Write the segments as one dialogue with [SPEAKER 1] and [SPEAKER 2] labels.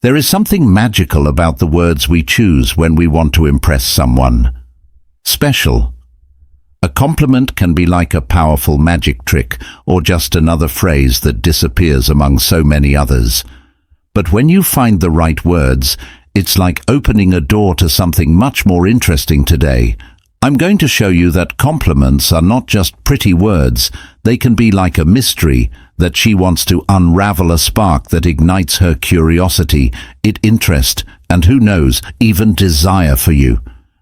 [SPEAKER 1] There is something magical about the words we choose when we want to impress someone. Special. A compliment can be like a powerful magic trick or just another phrase that disappears among so many others. But when you find the right words, it's like opening a door to something much more interesting today. I'm going to show you that compliments are not just pretty words. They can be like a mystery that she wants to unravel, a spark that ignites her curiosity, interest, and who knows, even desire for you.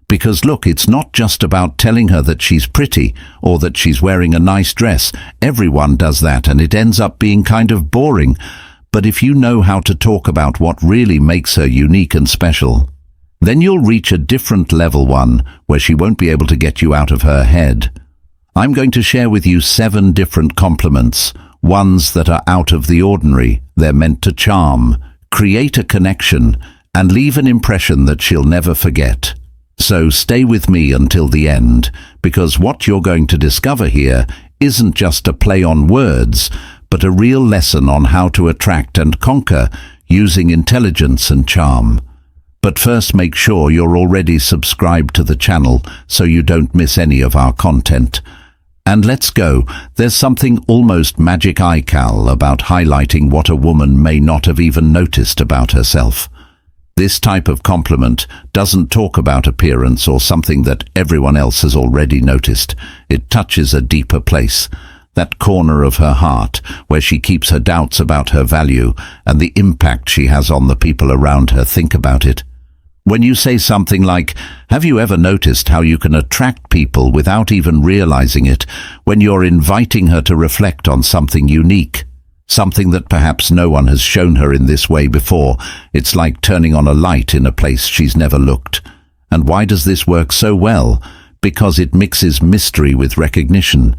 [SPEAKER 1] Because look, it's not just about telling her that she's pretty or that she's wearing a nice dress. Everyone does that and it ends up being kind of boring. But if you know how to talk about what really makes her unique and special, then you'll reach a different level, one where she won't be able to get you out of her head. I'm going to share with you 7 different compliments, ones that are out of the ordinary. They're meant to charm, create a connection, and leave an impression that she'll never forget. So stay with me until the end, because what you're going to discover here isn't just a play on words, but a real lesson on how to attract and conquer using intelligence and charm. But first, make sure you're already subscribed to the channel so you don't miss any of our content. And let's go. There's something almost magical about highlighting what a woman may not have even noticed about herself. This type of compliment doesn't talk about appearance or something that everyone else has already noticed. It touches a deeper place, that corner of her heart where she keeps her doubts about her value and the impact she has on the people around her. Think about it. When you say something like, "Have you ever noticed how you can attract people without even realizing it?" When you're inviting her to reflect on something unique, something that perhaps no one has shown her in this way before. It's like turning on a light in a place she's never looked. And why does this work so well? Because it mixes mystery with recognition.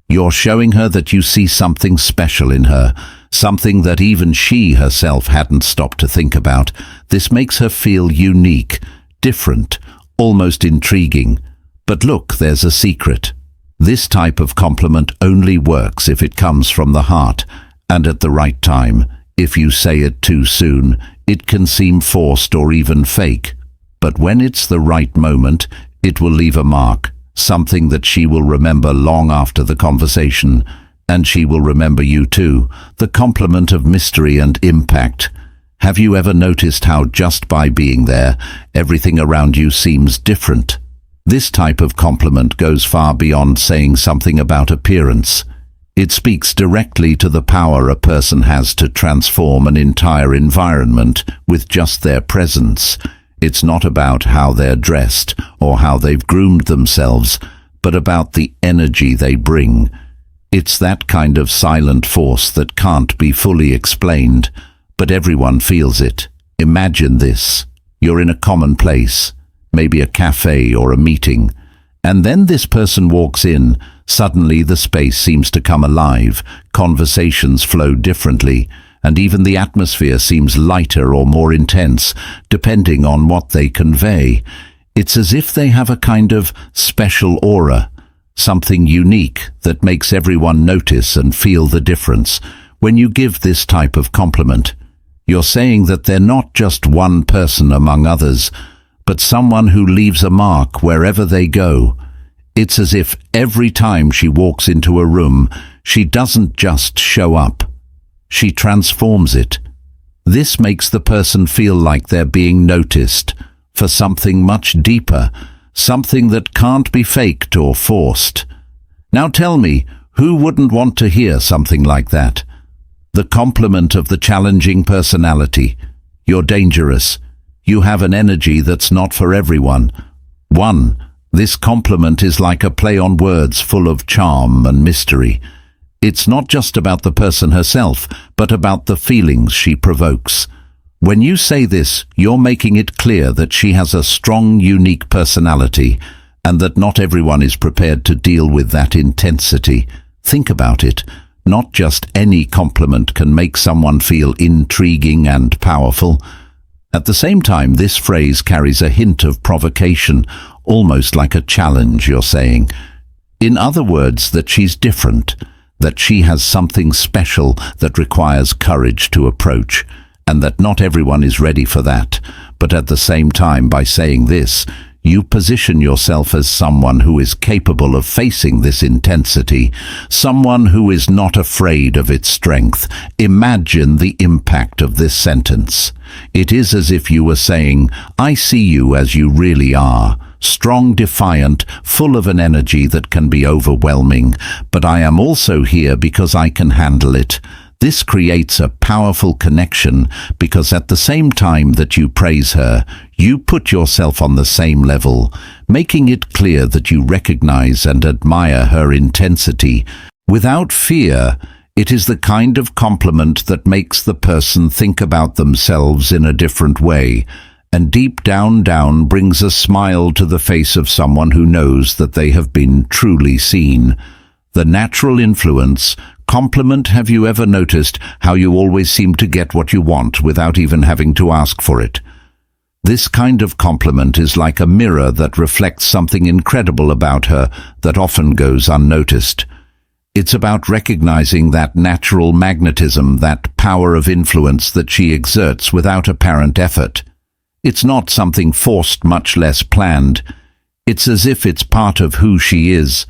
[SPEAKER 1] You're showing her that you see something special in her, something that even she herself hadn't stopped to think about. This makes her feel unique, different, almost intriguing. But look, there's a secret. This type of compliment only works if it comes from the heart and at the right time. If you say it too soon, it can seem forced or even fake. But when it's the right moment, it will leave a mark, something that she will remember long after the conversation. And she will remember you too. The compliment of mystery and impact. Have you ever noticed how just by being there, everything around you seems different? This type of compliment goes far beyond saying something about appearance. It speaks directly to the power a person has to transform an entire environment with just their presence. It's not about how they're dressed or how they've groomed themselves, but about the energy they bring. It's that kind of silent force that can't be fully explained, but everyone feels it. Imagine this. You're in a common place, maybe a cafe or a meeting, and then this person walks in. Suddenly the space seems to come alive, conversations flow differently, and even the atmosphere seems lighter or more intense, depending on what they convey. It's as if they have a kind of special aura, something unique that makes everyone notice and feel the difference. When you give this type of compliment, you're saying that they're not just one person among others, but someone who leaves a mark wherever they go. It's as if every time she walks into a room, she doesn't just show up. She transforms it. This makes the person feel like they're being noticed for something much deeper, something that can't be faked or forced. Now tell me, who wouldn't want to hear something like that? The compliment of the challenging personality. You're dangerous. You have an energy that's not for everyone. This compliment is like a play on words full of charm and mystery. It's not just about the person herself, but about the feelings she provokes. When you say this, you're making it clear that she has a strong, unique personality, and that not everyone is prepared to deal with that intensity. Think about it. Not just any compliment can make someone feel intriguing and powerful. At the same time, this phrase carries a hint of provocation, almost like a challenge. You're saying, in other words, that she's different, that she has something special that requires courage to approach. and that not everyone is ready for that. But at the same time, by saying this, you position yourself as someone who is capable of facing this intensity, someone who is not afraid of its strength. Imagine the impact of this sentence. It is as if you were saying, I see you as you really are, strong, defiant, full of an energy that can be overwhelming, but I am also here because I can handle it. This creates a powerful connection because at the same time that you praise her, you put yourself on the same level, making it clear that you recognize and admire her intensity. Without fear, it is the kind of compliment that makes the person think about themselves in a different way, and deep down brings a smile to the face of someone who knows that they have been truly seen. The natural influence. Compliment. Have you ever noticed how you always seem to get what you want without even having to ask for it? This kind of compliment is like a mirror that reflects something incredible about her that often goes unnoticed. It's about recognizing that natural magnetism, that power of influence that she exerts without apparent effort. It's not something forced, much less planned. It's as if it's part of who she is.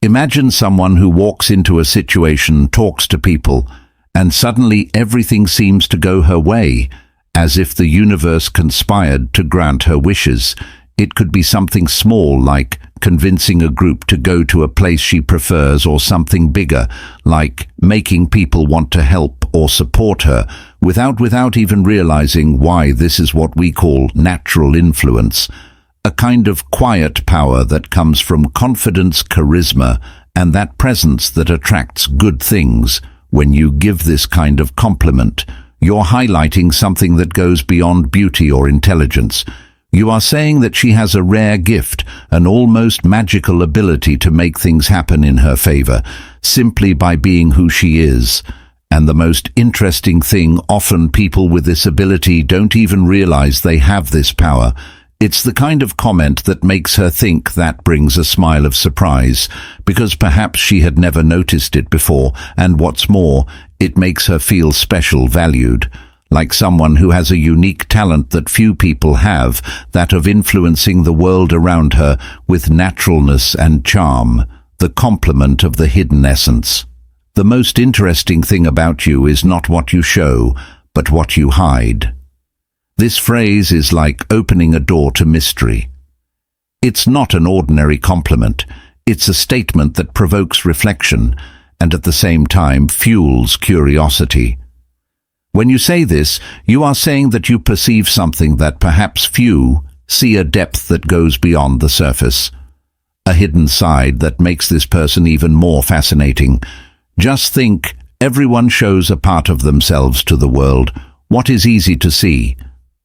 [SPEAKER 1] Imagine someone who walks into a situation, talks to people, and suddenly everything seems to go her way, as if the universe conspired to grant her wishes. It could be something small, like convincing a group to go to a place she prefers, or something bigger, like making people want to help or support her, without even realizing why. This is what we call natural influence. A kind of quiet power that comes from confidence, charisma, and that presence that attracts good things. When you give this kind of compliment, you're highlighting something that goes beyond beauty or intelligence. You are saying that she has a rare gift, an almost magical ability to make things happen in her favor, simply by being who she is. And the most interesting thing, often people with this ability don't even realize they have this power. It's the kind of comment that makes her think, that brings a smile of surprise, because perhaps she had never noticed it before, and what's more, it makes her feel special, valued, like someone who has a unique talent that few people have, that of influencing the world around her with naturalness and charm, the complement of the hidden essence. The most interesting thing about you is not what you show, but what you hide. This phrase is like opening a door to mystery. It's not an ordinary compliment. It's a statement that provokes reflection and at the same time fuels curiosity. When you say this, you are saying that you perceive something that perhaps few see, a depth that goes beyond the surface, a hidden side that makes this person even more fascinating. Just think, everyone shows a part of themselves to the world. What is easy to see?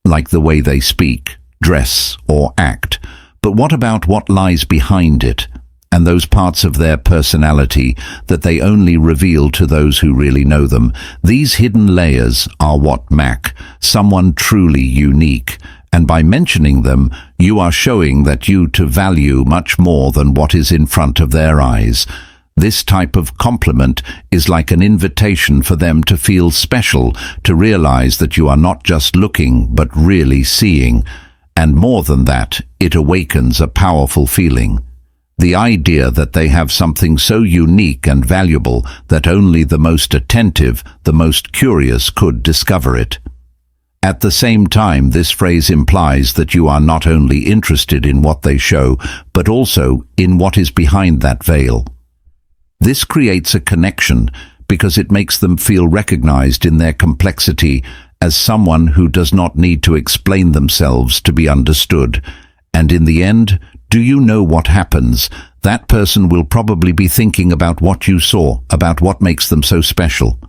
[SPEAKER 1] Like the way they speak, dress, or act. But what about what lies behind it, and those parts of their personality that they only reveal to those who really know them? These hidden layers are what make someone truly unique, and by mentioning them, you are showing that you to value much more than what is in front of their eyes. This type of compliment is like an invitation for them to feel special, to realize that you are not just looking, but really seeing. And more than that, it awakens a powerful feeling. The idea that they have something so unique and valuable that only the most attentive, the most curious could discover it. At the same time, this phrase implies that you are not only interested in what they show, but also in what is behind that veil. This creates a connection because it makes them feel recognized in their complexity as someone who does not need to explain themselves to be understood. And in the end, do you know what happens? That person will probably be thinking about what you saw, about what makes them so special.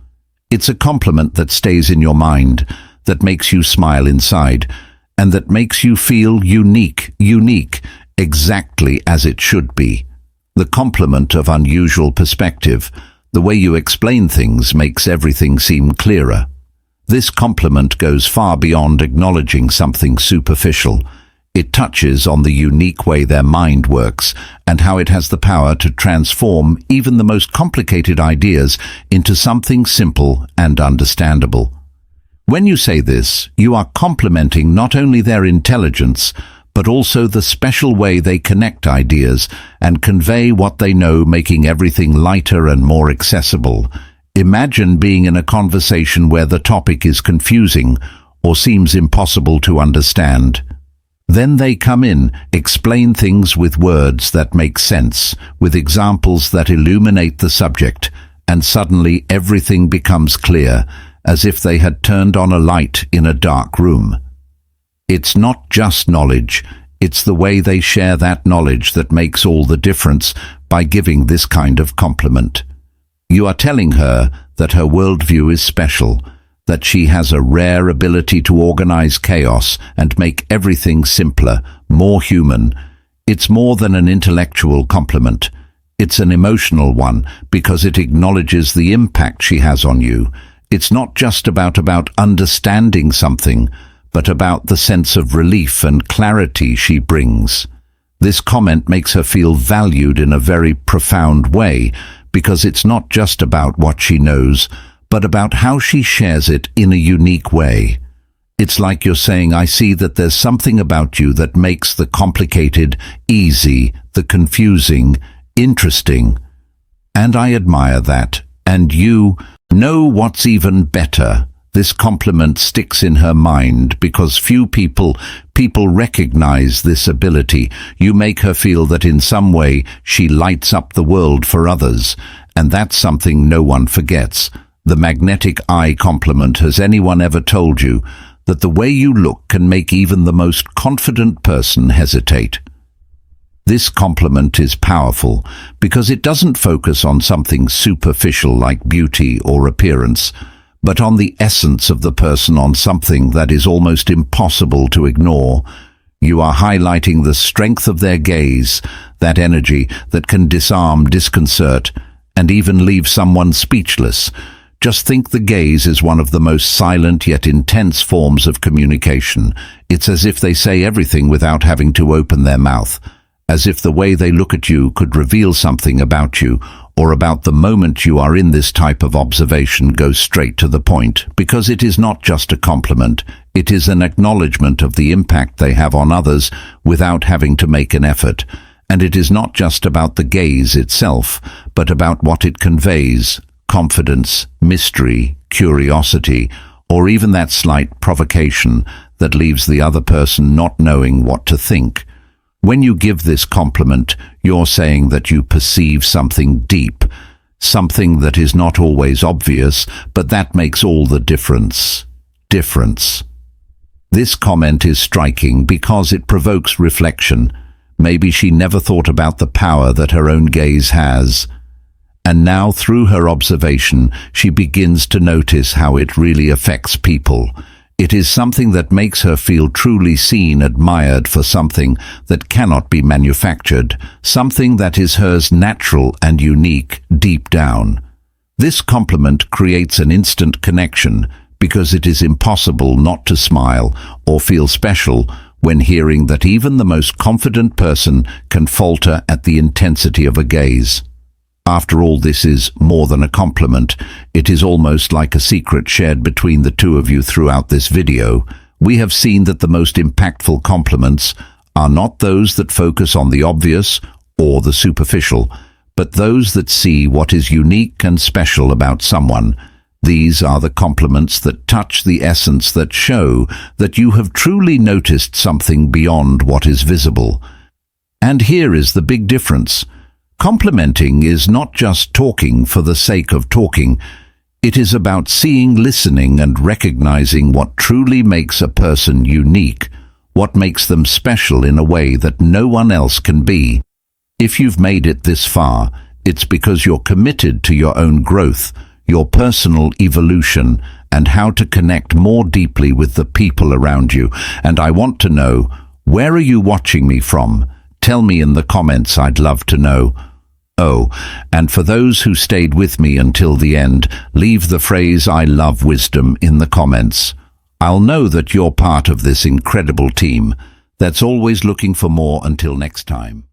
[SPEAKER 1] It's a compliment that stays in your mind, that makes you smile inside, and that makes you feel unique, exactly as it should be. The compliment of unusual perspective, the way you explain things makes everything seem clearer. This compliment goes far beyond acknowledging something superficial. It touches on the unique way their mind works and how it has the power to transform even the most complicated ideas into something simple and understandable. When you say this, you are complimenting not only their intelligence, but also the special way they connect ideas and convey what they know, making everything lighter and more accessible. Imagine being in a conversation where the topic is confusing or seems impossible to understand. Then they come in, explain things with words that make sense, with examples that illuminate the subject, and suddenly everything becomes clear, as if they had turned on a light in a dark room. It's not just knowledge, it's the way they share that knowledge that makes all the difference by giving this kind of compliment. You are telling her that her worldview is special, that she has a rare ability to organize chaos and make everything simpler, more human. It's more than an intellectual compliment. It's an emotional one, because it acknowledges the impact she has on you. It's not just about understanding something, but about the sense of relief and clarity she brings. This comment makes her feel valued in a very profound way, because it's not just about what she knows, but about how she shares it in a unique way. It's like you're saying, I see that there's something about you that makes the complicated easy, the confusing interesting. And I admire that. And you know what's even better? This compliment sticks in her mind because few people recognize this ability. You make her feel that in some way she lights up the world for others, and that's something no one forgets. The magnetic eye compliment. Has anyone ever told you that the way you look can make even the most confident person hesitate? This compliment is powerful because it doesn't focus on something superficial like beauty or appearance, but on the essence of the person, on something that is almost impossible to ignore. You are highlighting the strength of their gaze, that energy that can disarm, disconcert, and even leave someone speechless. Just think, the gaze is one of the most silent yet intense forms of communication. It's as if they say everything without having to open their mouth, as if the way they look at you could reveal something about you or about the moment you are in. This type of observation goes straight to the point, because it is not just a compliment, it is an acknowledgement of the impact they have on others without having to make an effort. And it is not just about the gaze itself, but about what it conveys: confidence, mystery, curiosity, or even that slight provocation that leaves the other person not knowing what to think. When you give this compliment, you're saying that you perceive something deep, something that is not always obvious, but that makes all the difference. This comment is striking because it provokes reflection. Maybe she never thought about the power that her own gaze has. And now, through her observation, she begins to notice how it really affects people. It is something that makes her feel truly seen, admired for something that cannot be manufactured, something that is hers, natural and unique deep down. This compliment creates an instant connection, because it is impossible not to smile or feel special when hearing that even the most confident person can falter at the intensity of a gaze. After all, this is more than a compliment. It is almost like a secret shared between the two of you. Throughout this video, we have seen that the most impactful compliments are not those that focus on the obvious or the superficial, but those that see what is unique and special about someone. These are the compliments that touch the essence, that show that you have truly noticed something beyond what is visible. And here is the big difference. Complimenting is not just talking for the sake of talking. It is about seeing, listening, and recognizing what truly makes a person unique, what makes them special in a way that no one else can be. If you've made it this far, it's because you're committed to your own growth, your personal evolution, and how to connect more deeply with the people around you. And I want to know, where are you watching me from? Tell me in the comments, I'd love to know. Oh, and for those who stayed with me until the end, leave the phrase "I love wisdom" in the comments. I'll know that you're part of this incredible team that's always looking for more. Until next time.